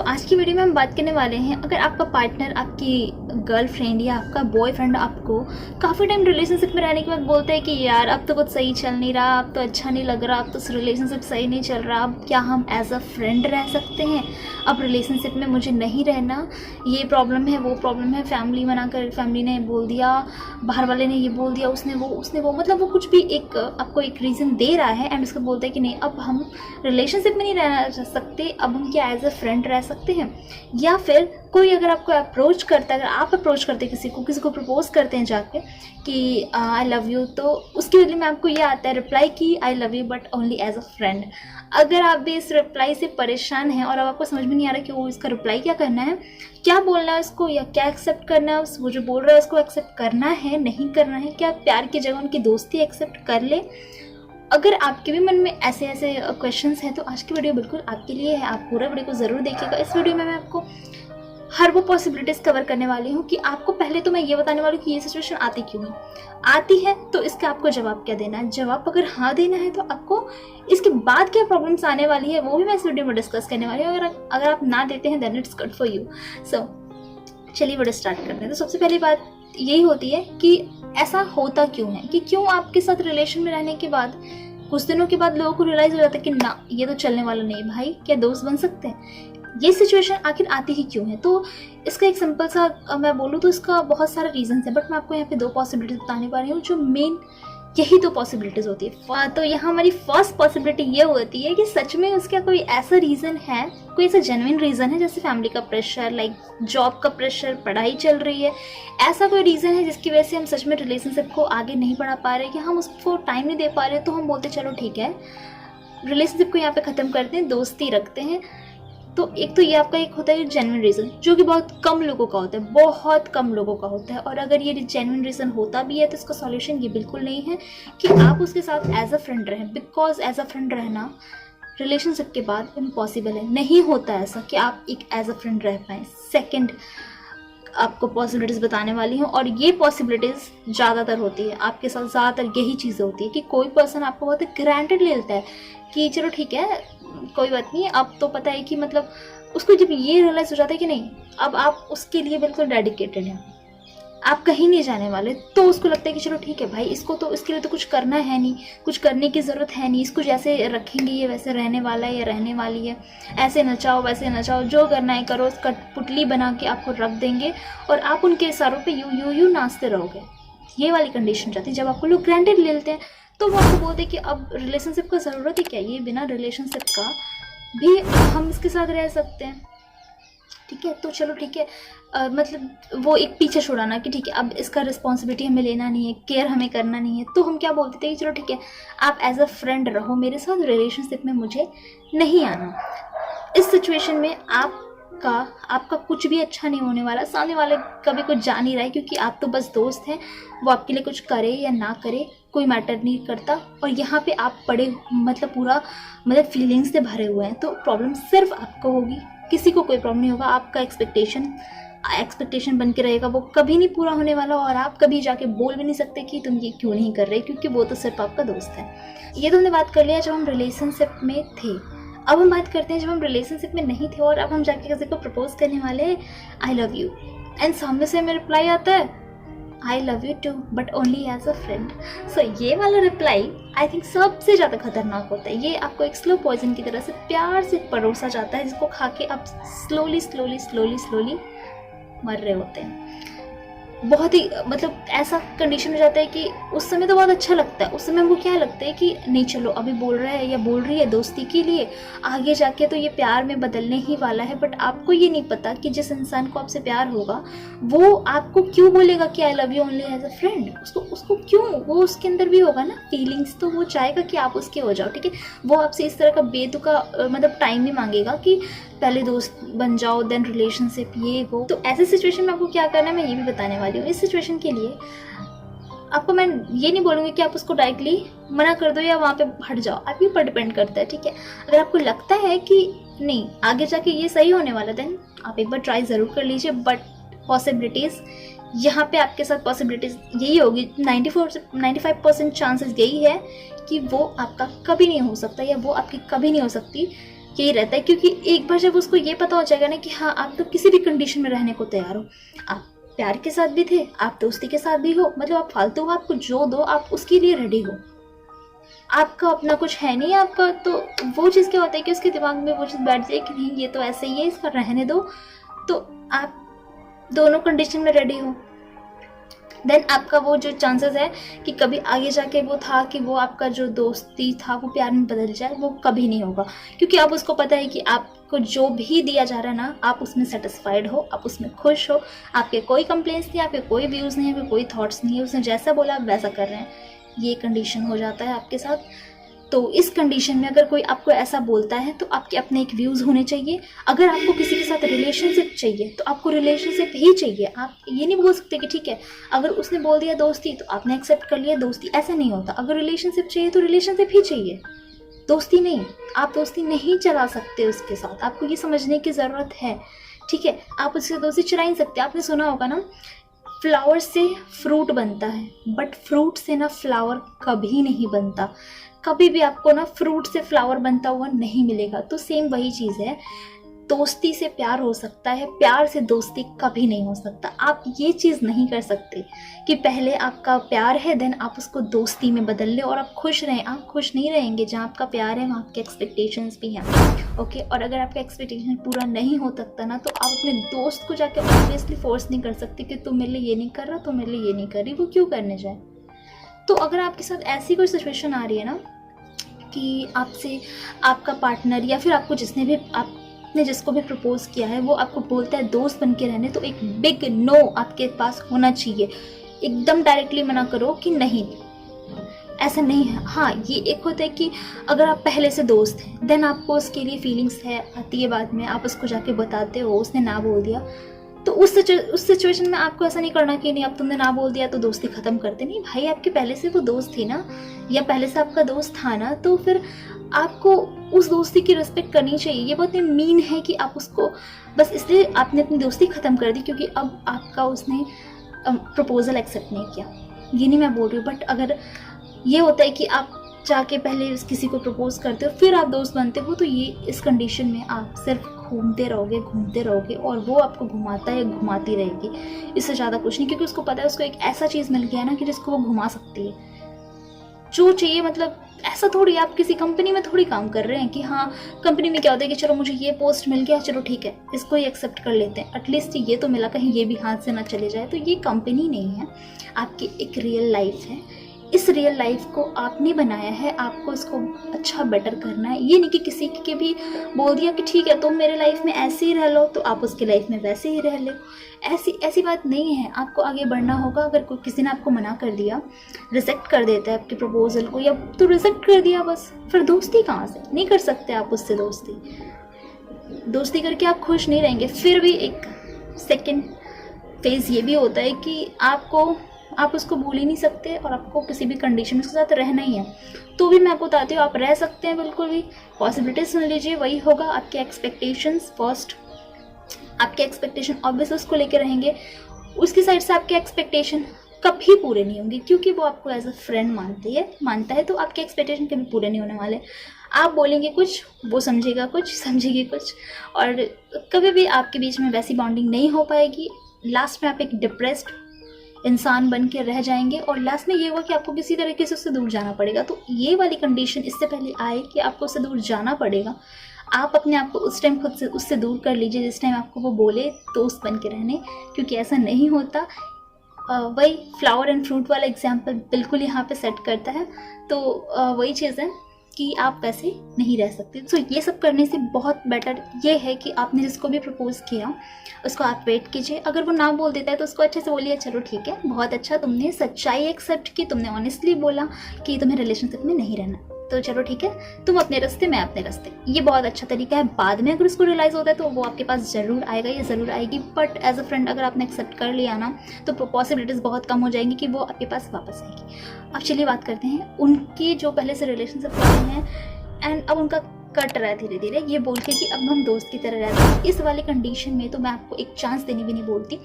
आज की वीडियो में हम बात करने वाले हैं, अगर आपका पार्टनर, आपकी गर्लफ्रेंड या आपका बॉयफ्रेंड आपको काफ़ी टाइम रिलेशनशिप में रहने के बाद बोलता है कि यार अब तो कुछ सही चल नहीं रहा, अब तो अच्छा नहीं लग रहा, अब तो रिलेशनशिप सही नहीं चल रहा, अब क्या हम एज अ फ्रेंड रह सकते हैं, अब रिलेशनशिप में मुझे नहीं रहना, ये प्रॉब्लम है, वो प्रॉब्लम है, फैमिली मना कर, फैमिली ने बोल दिया, बाहर वाले ने ये बोल दिया, उसने वो मतलब वो कुछ भी एक आपको एक रीज़न दे रहा है एंड उसको बोलता है कि नहीं अब हम रिलेशनशिप में नहीं रह सकते, अब हम क्या एज अ फ्रेंड रह सकते हैं। या फिर कोई अगर आपको अप्रोच करता है, अगर आप अप्रोच करते हैं किसी को प्रपोज करते हैं जाके कि आई लव यू, तो उसके बदले में आपको ये आता है रिप्लाई कि I love you but only as a friend. अगर आप भी इस रिप्लाई से परेशान हैं और अब आपको समझ में नहीं आ रहा कि वो इसका रिप्लाई क्या करना है, क्या बोलना है उसको या क्या एक्सेप्ट करना है, वो जो बोल रहा है उसको एक्सेप्ट करना है नहीं करना है, क्या प्यार की जगह उनकी दोस्ती एक्सेप्ट कर ले। अगर आपके भी मन में ऐसे क्वेश्चंस हैं तो आज की वीडियो बिल्कुल आपके लिए है, आप पूरा वीडियो को ज़रूर देखिएगा। इस वीडियो में मैं आपको हर वो पॉसिबिलिटीज़ कवर करने वाली हूँ कि आपको पहले तो मैं ये बताने वाली हूँ कि ये सिचुएशन आती क्यों है, आती है तो इसका आपको जवाब क्या देना है, जवाब अगर हाँ देना है तो आपको इसके बाद क्या प्रॉब्लम्स आने वाली है वो भी मैं इस वीडियो में डिस्कस करने वाली हूँ। अगर आप ना देते हैं then it's good for you. So चलिए वीडियो स्टार्ट करते हैं। तो सबसे पहली बात यही होती है कि ऐसा होता क्यों है, कि क्यों आपके साथ रिलेशन में रहने के बाद कुछ दिनों के बाद लोगों को रियलाइज हो जाता है कि ना ये तो चलने वाला नहीं, भाई क्या दोस्त बन सकते हैं। ये सिचुएशन आखिर आती ही क्यों है, तो इसका एक सिंपल सा मैं बोलूँ तो इसका बहुत सारा रीजन है, बट मैं आपको यहाँ पे दो पॉसिबिलिटीज बताने पा रही हूँ जो मेन यही दो पॉसिबिलिटीज होती है। तो यहाँ हमारी फर्स्ट पॉसिबिलिटी ये होती है कि सच में उसका कोई ऐसा रीज़न है, कोई ऐसा जेन्युइन रीज़न है, जैसे फैमिली का प्रेशर, लाइक जॉब का प्रेशर, पढ़ाई चल रही है, ऐसा कोई रीज़न है जिसकी वजह से हम सच में रिलेशनशिप को आगे नहीं बढ़ा पा रहे, कि हम उसको टाइम नहीं दे पा रहे, तो हम बोलते चलो ठीक है रिलेशनशिप को यहाँ पे ख़त्म करते हैं, दोस्ती रखते हैं। तो एक तो ये आपका एक होता है जेन्युइन रीज़न, जो कि बहुत कम लोगों का होता है, बहुत कम लोगों का होता है। और अगर ये जेन्युइन रीज़न होता भी है तो इसका सॉल्यूशन ये बिल्कुल नहीं है कि आप उसके साथ एज अ फ्रेंड रहें, बिकॉज एज अ फ्रेंड रहना रिलेशनशिप के बाद इम्पॉसिबल है, नहीं होता ऐसा कि आप एक एज अ फ्रेंड रह पाएँ। सेकेंड आपको पॉसिबिलिटीज़ बताने वाली हूँ और ये पॉसिबिलिटीज़ ज़्यादातर होती है आपके साथ, ज़्यादातर यही चीज़ें होती है कि कोई पर्सन आपको बहुत ग्रांटेड ले लेता है कि चलो ठीक है कोई बात नहीं, अब तो पता है कि मतलब उसको जब ये रियलाइज़ हो जाता है कि नहीं अब आप उसके लिए बिल्कुल डेडिकेटेड हैं, आप कहीं नहीं जाने वाले, तो उसको लगता है कि चलो ठीक है भाई इसको तो इसके लिए तो कुछ करना है नहीं, कुछ करने की ज़रूरत है नहीं, इसको जैसे रखेंगे ये वैसे रहने वाला है या रहने वाली है, ऐसे नचाओ वैसे नचाओ, जो करना है करो, उसका पुतली बना के आपको रख देंगे और आप उनके इशारों पे यू नाचते रहोगे। ये वाली कंडीशन जाती है जब आपको लोग ग्रांटेड ले लेते हैं, तो वो आपको बोलते हैं कि अब रिलेशनशिप का ज़रूरत ही क्या है, ये बिना रिलेशनशिप का भी हम इसके साथ रह सकते हैं, ठीक है तो चलो ठीक है। मतलब वो एक पीछे छुड़ाना कि ठीक है अब इसका रिस्पॉन्सिबिलिटी हमें लेना नहीं है, केयर हमें करना नहीं है, तो हम क्या बोलते थे कि चलो ठीक है आप एज अ फ्रेंड रहो मेरे साथ, रिलेशनशिप में मुझे नहीं आना। इस सिचुएशन में आपका कुछ भी अच्छा नहीं होने वाला, सामने वाले कभी कुछ जान नहीं रहा है, क्योंकि आप तो बस दोस्त हैं, वो आपके लिए कुछ करे या ना करे कोई मैटर नहीं करता, और यहाँ पे आप पड़े मतलब पूरा मतलब फीलिंग्स से भरे हुए हैं, तो प्रॉब्लम सिर्फ आपको होगी, किसी को कोई प्रॉब्लम नहीं होगा। आपका एक्सपेक्टेशन बन के रहेगा, वो कभी नहीं पूरा होने वाला, और आप कभी जाके बोल भी नहीं सकते कि तुम ये क्यों नहीं कर रहे, क्योंकि वो तो सिर्फ आपका दोस्त है। ये तो हमने बात कर लिया जब हम रिलेशनशिप में थे। अब हम बात करते हैं जब हम रिलेशनशिप में नहीं थे और अब हम जाके किसी को प्रपोज करने वाले हैं आई लव यू, एंड सामने से हमें रिप्लाई आता है I love you too but only as a friend. So ये वाला रिप्लाई आई थिंक सबसे ज़्यादा खतरनाक होता है। ये आपको एक स्लो पॉइजन की तरह से प्यार से परोसा जाता है, जिसको खा के आप स्लोली मर रहे होते हैं। बहुत ही मतलब ऐसा कंडीशन हो जाता है कि उस समय तो बहुत अच्छा लगता है, उस समय हमको क्या लगता है कि नहीं चलो अभी बोल रहा है या बोल रही है दोस्ती के लिए, आगे जाके तो ये प्यार में बदलने ही वाला है। बट आपको ये नहीं पता कि जिस इंसान को आपसे प्यार होगा वो आपको क्यों बोलेगा कि I love you only as a friend. उसको क्यों, वो उसके अंदर भी होगा ना फीलिंग्स, तो वो चाहेगा कि आप उसके हो जाओ, ठीक है। वो आपसे इस तरह का बेतुका मतलब टाइम भी मांगेगा कि पहले दोस्त बन जाओ देन रिलेशनशिप, ये वो। तो ऐसे सिचुएशन में आपको क्या करना है मैं ये भी बताने वाली हूँ। इस सिचुएशन के लिए आपको मैं ये नहीं बोलूँगी कि आप उसको डायरेक्टली मना कर दो या वहाँ पे हट जाओ, आपके ऊपर डिपेंड करता है, ठीक है। अगर आपको लगता है कि नहीं आगे जाके ये सही होने वाला देन आप एक बार ट्राई ज़रूर कर लीजिए, बट पॉसिबिलिटीज़ यहाँ पे आपके साथ पॉसिबिलिटीज़ यही होगी, 95% चांसेस यही है कि वो आपका कभी नहीं हो सकता या वो आपकी कभी नहीं हो सकती यही रहता है, क्योंकि एक बार जब उसको ये पता हो जाएगा ना कि हाँ आप तो किसी भी कंडीशन में रहने को तैयार हो, आप प्यार के साथ भी थे, आप दोस्ती के साथ भी हो, मतलब आप फालतू हो, आपको जो दो आप उसके लिए रेडी हो, आपका अपना कुछ है नहीं आपका, तो वो चीज़ क्या होता है कि उसके दिमाग में वो चीज़ बैठ जाए कि नहीं ये तो ऐसे ही है, इसका रहने दो, तो आप दोनों कंडीशन में रेडी हो। देन आपका वो जो चांसेस है कि कभी आगे जाके वो था कि वो आपका जो दोस्ती था वो प्यार में बदल जाए, वो कभी नहीं होगा, क्योंकि अब उसको पता है कि आपको जो भी दिया जा रहा है ना, आप उसमें सेटिस्फाइड हो, आप उसमें खुश हो, आपके कोई कंप्लेंट्स नहीं, आपके कोई व्यूज़ नहीं है, आपके कोई थॉट्स नहीं है, उसने जैसा बोला आप वैसा कर रहे हैं, ये कंडीशन हो जाता है आपके साथ। तो इस कंडीशन में अगर कोई आपको ऐसा बोलता है तो आपके अपने एक व्यूज़ होने चाहिए। अगर आपको किसी के साथ रिलेशनशिप चाहिए तो आपको रिलेशनशिप ही चाहिए, आप ये नहीं बोल सकते कि ठीक है अगर उसने बोल दिया दोस्ती तो आपने एक्सेप्ट कर लिया दोस्ती, ऐसा नहीं होता। अगर रिलेशनशिप चाहिए तो रिलेशनशिप ही चाहिए, दोस्ती नहीं। आप दोस्ती नहीं चला सकते उसके साथ, आपको ये समझने की ज़रूरत है, ठीक है। आप उससे दोस्ती चला ही नहीं सकते। आपने सुना होगा ना, फ्लावर से फ्रूट बनता है, बट फ्रूट से ना फ्लावर कभी नहीं बनता, कभी भी आपको ना फ्रूट से फ्लावर बनता हुआ नहीं मिलेगा। तो सेम वही चीज़ है, दोस्ती से प्यार हो सकता है, प्यार से दोस्ती कभी नहीं हो सकता। आप ये चीज़ नहीं कर सकते कि पहले आपका प्यार है देन आप उसको दोस्ती में बदल ले और आप खुश रहें। आप खुश नहीं रहेंगे, जहाँ आपका प्यार है वहाँ आपके एक्सपेक्टेशंस भी हैं, ओके। और अगर आपका एक्सपेक्टेशन पूरा नहीं हो सकता ना, तो आप अपने दोस्त को जाके ऑब्वियसली फोर्स नहीं कर सकते कि तुम मेरे लिए ये नहीं कर रहा, तुम मेरे लिए ये नहीं कर रही, वो क्यों करने जाए। तो अगर आपके साथ ऐसी कोई सिचुएशन आ रही है ना कि आपसे आपका पार्टनर या फिर आपको जिसने भी आपने जिसको भी प्रपोज किया है वो आपको बोलता है दोस्त बन के रहने, तो एक बिग नो आपके पास होना चाहिए। एकदम डायरेक्टली मना करो कि नहीं ऐसा नहीं है। हाँ, ये एक होता है कि अगर आप पहले से दोस्त हैं देन आपको उसके लिए फीलिंग्स है आती है, बाद में आप उसको जाके बताते हो, उसने ना बोल दिया, तो उस सिचुएशन में आपको ऐसा नहीं करना कि नहीं अब तुमने ना बोल दिया तो दोस्ती ख़त्म करते। नहीं भाई, आपके पहले से वो दोस्त थी ना, या पहले से आपका दोस्त था ना, तो फिर आपको उस दोस्ती की रिस्पेक्ट करनी चाहिए। ये बहुत मीन है कि आप उसको बस इसलिए आपने अपनी दोस्ती ख़त्म कर दी क्योंकि अब आपका उसने प्रपोजल एक्सेप्ट नहीं किया, ये नहीं मैं बोल रही हूँ। बट अगर ये होता है कि आप जाके पहले किसी को प्रपोज करते हो फिर आप दोस्त बनते हो, तो ये इस कंडीशन में आप सिर्फ घूमते रहोगे और वो आपको घुमाता है, घुमाती रहेगी, इससे ज़्यादा कुछ नहीं। क्योंकि उसको पता है उसको एक ऐसा चीज़ मिल गया ना कि जिसको वो घुमा सकती है जो चाहिए। मतलब ऐसा थोड़ी आप किसी कंपनी में थोड़ी काम कर रहे हैं कि हाँ कंपनी में क्या होता है कि चलो मुझे ये पोस्ट मिल गया, चलो ठीक है इसको ही एक्सेप्ट कर लेते हैं, एटलीस्ट ये तो मिला, कहीं ये भी हाथ से ना चले जाए। तो ये कंपनी नहीं है, आपकी एक रियल लाइफ है। इस रियल लाइफ को आपने बनाया है, आपको इसको अच्छा बेटर करना है। ये नहीं कि किसी के भी बोल दिया कि ठीक है तुम मेरे लाइफ में ऐसे ही रह लो तो आप उसके लाइफ में वैसे ही रह लो, ऐसी बात नहीं है। आपको आगे बढ़ना होगा। अगर कोई किसी ने आपको मना कर दिया, रिजेक्ट कर देता है आपके प्रपोजल को, या तो रिजेक्ट कर दिया बस, फिर दोस्ती कहाँ से, नहीं कर सकते आप उससे दोस्ती करके आप खुश नहीं रहेंगे। फिर भी एक सेकेंड फेज़ ये भी होता है कि आप उसको भूल ही नहीं सकते और आपको किसी भी कंडीशन में उसके साथ रहना ही है। तो भी मैं आपको बताती हूँ आप रह सकते हैं, बिल्कुल भी पॉसिबिलिटी सुन लीजिए। वही होगा आपके एक्सपेक्टेशंस फर्स्ट, आपके एक्सपेक्टेशन ऑब्वियस उसको लेके रहेंगे, उसकी साइड से आपके एक्सपेक्टेशन कभी पूरे नहीं होंगे क्योंकि वो आपको एज अ फ्रेंड मानता है। तो आपके एक्सपेक्टेशन कभी पूरे नहीं होने वाले। आप बोलेंगे कुछ, वो समझेगा कुछ, समझेगी कुछ, और कभी भी आपके बीच में वैसी बॉन्डिंग नहीं हो पाएगी। लास्ट में आप एक डिप्रेस्ड इंसान बन के रह जाएंगे और लास्ट में ये होगा कि आपको किसी तरीके से उससे दूर जाना पड़ेगा। तो ये वाली कंडीशन इससे पहले आए कि आपको उससे दूर जाना पड़ेगा, आप अपने आप को उस टाइम खुद से उससे दूर कर लीजिए जिस टाइम आपको वो बोले दोस्त बन के रहने, क्योंकि ऐसा नहीं होता। वही फ्लावर एंड फ्रूट वाला एग्जाम्पल बिल्कुल यहाँ पे सेट करता है। तो वही चीज़ है कि आप वैसे नहीं रह सकते। तो ये सब करने से बहुत बेटर ये है कि आपने जिसको भी प्रपोज किया उसको आप वेट कीजिए। अगर वो ना बोल देता है तो उसको अच्छे से बोलिए चलो ठीक है, बहुत अच्छा, तुमने सच्चाई एक्सेप्ट की, तुमने ऑनेस्टली बोला कि तुम्हें रिलेशनशिप में नहीं रहना, तो चलो ठीक है, तुम अपने रास्ते मैं अपने रास्ते। ये बहुत अच्छा तरीका है। बाद में अगर उसको रियलाइज़ होता है तो वो आपके पास ज़रूर आएगा, ये ज़रूर आएगी। बट एज अ फ्रेंड अगर आपने एक्सेप्ट कर लिया ना तो पॉसिबिलिटीज़ बहुत कम हो जाएंगी कि वो आपके पास वापस आएगी। अब चलिए बात करते हैं उनकी जो पहले से रिलेशनशिप वाले हैं एंड अब उनका कट रहा है धीरे धीरे, ये बोल के कि अब हम दोस्त की तरह रहते हैं। इस वाले कंडीशन में तो मैं आपको एक चांस देने भी नहीं बोलती,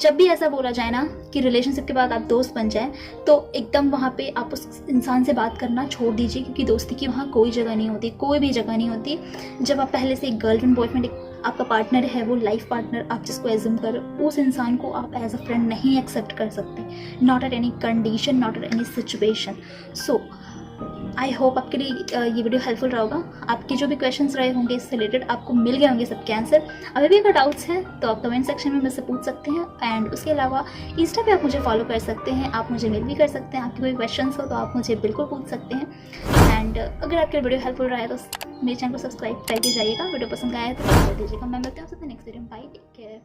जब भी ऐसा बोला जाए ना कि रिलेशनशिप के बाद आप दोस्त बन जाएं, तो एकदम वहाँ पे आप उस इंसान से बात करना छोड़ दीजिए, क्योंकि दोस्ती की वहाँ कोई जगह नहीं होती, कोई भी जगह नहीं होती। जब आप पहले से एक गर्लफ्रेंड बॉयफ्रेंड, आपका पार्टनर है, वो लाइफ पार्टनर आप जिसको एज्यूम कर, उस इंसान को आप एज अ फ्रेंड नहीं एक्सेप्ट कर सकते, not at any condition, not at any situation. So I hope आपके लिए ये वीडियो हेल्पफुल रहा होगा। आपके जो भी क्वेश्चंस रहे होंगे इससे रिलेटेड आपको मिल गए होंगे सबके आंसर। अभी भी अगर डाउट्स हैं तो आप कमेंट सेक्शन में मुझसे पूछ सकते हैं, एंड उसके अलावा इंस्टा पे आप मुझे फॉलो कर सकते हैं, आप मुझे मेल भी कर सकते हैं। आपके कोई क्वेश्चंस हो तो आप मुझे बिल्कुल पूछ सकते हैं। एंड अगर आपके वीडियो हेल्पफुल रहा है तो मेरे चैनल को सब्सक्राइब करके जाइएगा। वीडियो पसंद आया तो लाइक कर दीजिएगा। मैं मिलती हूँ आपसे नेक्स्ट वीडियो में। Bye, take care.